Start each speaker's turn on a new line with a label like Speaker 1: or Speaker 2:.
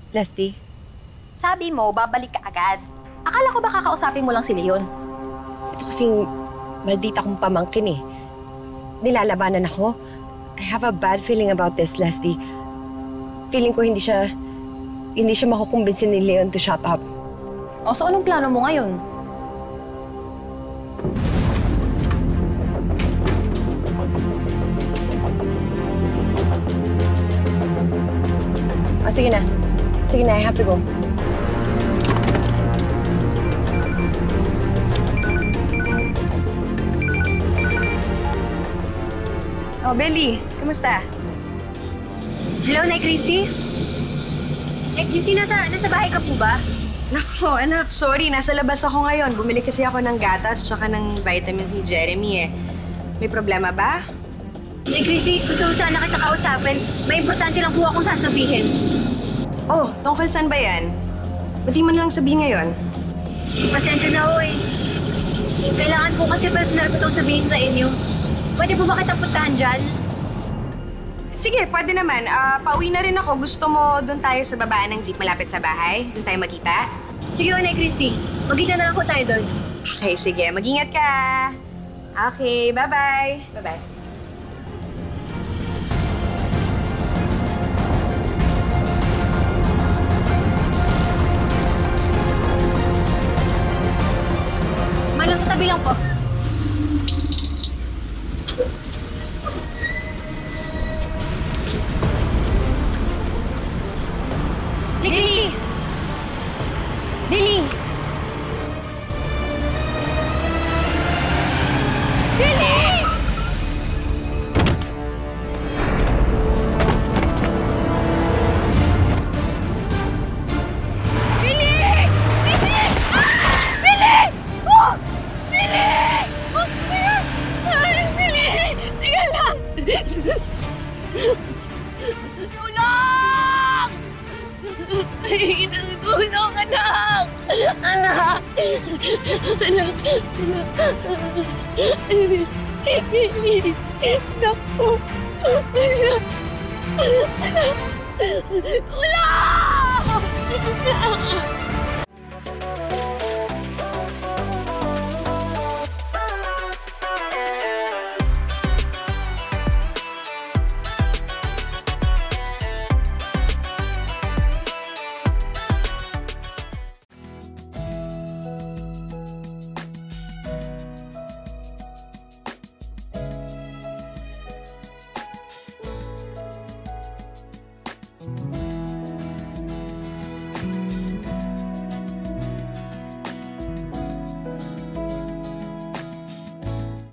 Speaker 1: Leslie?
Speaker 2: Sabi mo, babalik ka agad. Akala ko ba kakausapin mo lang si Leon?
Speaker 1: Ito kasing maldita kong pamangkin eh. Nilalabanan ako. I have a bad feeling about this, Leslie. Feeling ko hindi siya makukumbinsin ni Leon to shut up.
Speaker 2: O, so anong plano mo ngayon?
Speaker 1: Oh, sige na. Sige na, I have to go.
Speaker 3: Oh, Belly, kamusta?
Speaker 4: Hello, Nay Christy? Nay Christy, nasa bahay ka po ba?
Speaker 3: Nako, anak, sorry. Nasa labas ako ngayon. Bumili kasi ako ng gatas tsaka ng vitamins ni Jeremy eh. May problema ba?
Speaker 4: Nay Christy, gusto ko sana kita kausapin. May importante lang po akong sasabihin.
Speaker 3: Oh, tungkol saan ba yan? Ba't di mo na lang sabihin ngayon?
Speaker 4: Pasensya na ho eh. Kailangan po kasi personal ko itong sabihin sa inyo. Pwede po ba kitang puntahan dyan?
Speaker 3: Sige, pwede naman. Pauwi na rin ako. Gusto mo doon tayo sa babaan ng jeep malapit sa bahay? Doon tayo magkita?
Speaker 4: Sige, Nay Christy. Magkita na lang po tayo doon.
Speaker 3: Okay, sige. Mag-ingat ka. Okay, bye-bye. Bye-bye.
Speaker 4: Malo, sa tabi lang po.
Speaker 1: Billy! Billy! Billy! Billy! Billy! Ah! Billy! Oh! Billy! Oh! Ay, Billy! Teka lang! Tulong! Ay, ng tulong, anak! Anak! Anak! Naku! Anak! Anak! Tulong!